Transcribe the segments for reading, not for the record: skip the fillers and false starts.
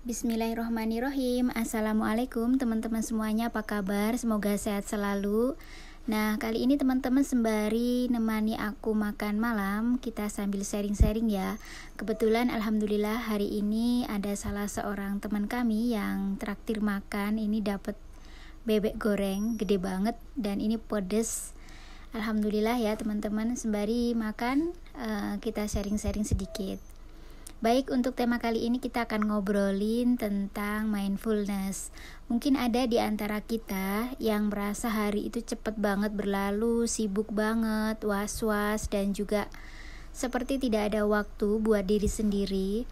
Bismillahirrohmanirrohim. Assalamualaikum teman-teman semuanya, apa kabar? Semoga sehat selalu. Nah, kali ini teman-teman sembari nemani aku makan malam, kita sambil sharing-sharing ya. Kebetulan alhamdulillah hari ini ada salah seorang teman kami yang traktir makan. Ini dapat bebek goreng gede banget dan ini pedes. Alhamdulillah ya teman-teman, sembari makan kita sharing-sharing sedikit. Baik, untuk tema kali ini kita akan ngobrolin tentang mindfulness. Mungkin ada di antara kita yang merasa hari itu cepet banget berlalu, sibuk banget, was-was, dan juga seperti tidak ada waktu buat diri sendiri.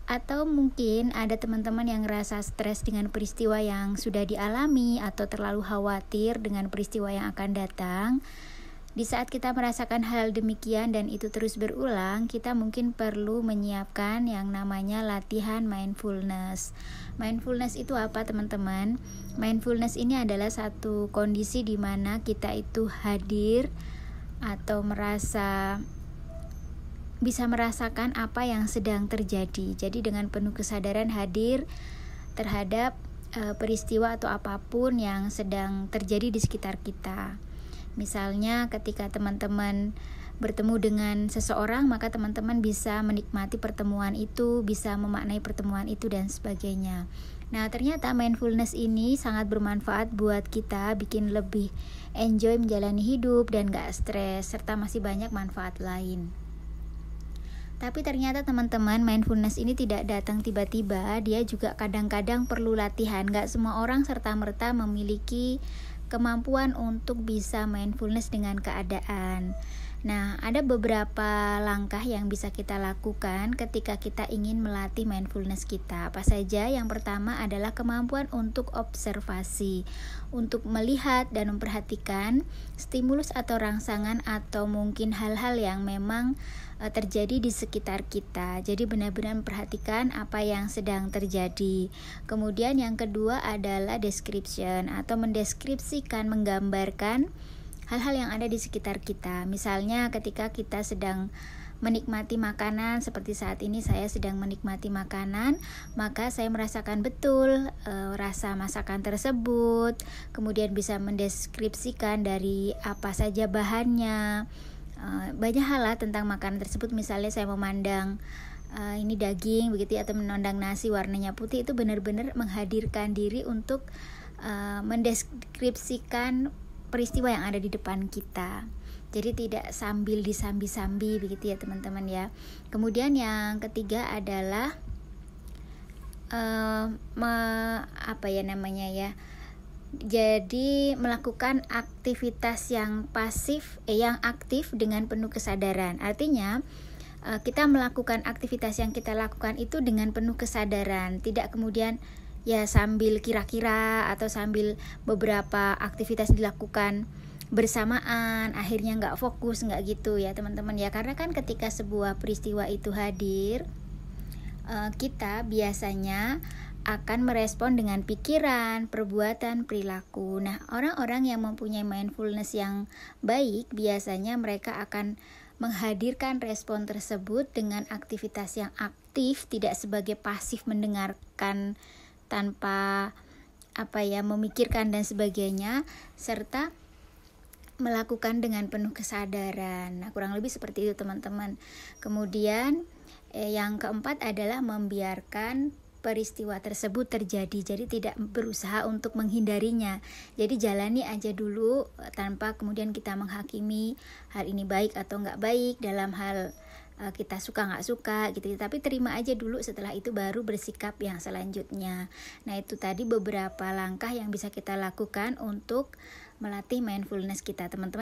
Atau mungkin ada teman-teman yang ngerasa stres dengan peristiwa yang sudah dialami atau terlalu khawatir dengan peristiwa yang akan datang. Di saat kita merasakan hal demikian dan itu terus berulang, kita mungkin perlu menyiapkan yang namanya latihan mindfulness. Mindfulness itu apa teman-teman? Mindfulness ini adalah satu kondisi di mana kita itu hadir atau bisa merasakan apa yang sedang terjadi. Jadi dengan penuh kesadaran hadir terhadap peristiwa atau apapun yang sedang terjadi di sekitar kita. Misalnya ketika teman-teman bertemu dengan seseorang, maka teman-teman bisa menikmati pertemuan itu, bisa memaknai pertemuan itu dan sebagainya. Nah, ternyata mindfulness ini sangat bermanfaat buat kita, bikin lebih enjoy menjalani hidup dan gak stres, serta masih banyak manfaat lain. Tapi ternyata teman-teman, mindfulness ini tidak datang tiba-tiba, dia juga kadang-kadang perlu latihan. Gak semua orang serta-merta memiliki kemampuan untuk bisa mindfulness dengan keadaan. Nah, ada beberapa langkah yang bisa kita lakukan ketika kita ingin melatih mindfulness kita. Apa saja? Yang pertama adalah kemampuan untuk observasi, untuk melihat dan memperhatikan stimulus atau rangsangan atau mungkin hal-hal yang memang terjadi di sekitar kita. Jadi benar-benar memperhatikan apa yang sedang terjadi. Kemudian yang kedua adalah description atau mendeskripsikan, menggambarkan hal-hal yang ada di sekitar kita. Misalnya ketika kita sedang menikmati makanan, seperti saat ini saya sedang menikmati makanan, maka saya merasakan betul rasa masakan tersebut. Kemudian bisa mendeskripsikan dari apa saja bahannya. Banyak hal lah tentang makanan tersebut. Misalnya saya memandang ini daging begitu ya, atau memandang nasi warnanya putih, itu benar-benar menghadirkan diri untuk mendeskripsikan peristiwa yang ada di depan kita. Jadi tidak sambil disambi-sambi begitu ya teman-teman ya. Kemudian yang ketiga adalah jadi melakukan aktivitas yang yang aktif dengan penuh kesadaran. Artinya kita melakukan aktivitas yang kita lakukan itu dengan penuh kesadaran, tidak kemudian ya sambil kira-kira atau sambil beberapa aktivitas dilakukan bersamaan, akhirnya nggak fokus, nggak gitu ya teman-teman ya. Karena kan ketika sebuah peristiwa itu hadir, kita biasanya akan merespon dengan pikiran, perbuatan, perilaku. Nah, orang-orang yang mempunyai mindfulness yang baik, biasanya mereka akan menghadirkan respon tersebut dengan aktivitas yang aktif, tidak sebagai pasif mendengarkan tanpa memikirkan dan sebagainya, serta melakukan dengan penuh kesadaran. Nah, kurang lebih seperti itu teman-teman. Kemudian yang keempat adalah membiarkan peristiwa tersebut terjadi. Jadi tidak berusaha untuk menghindarinya. Jadi jalani aja dulu tanpa kemudian kita menghakimi hal ini baik atau nggak baik dalam hal kita suka nggak suka gitu. Tapi terima aja dulu, setelah itu baru bersikap yang selanjutnya. Nah, itu tadi beberapa langkah yang bisa kita lakukan untuk melatih mindfulness kita teman-teman.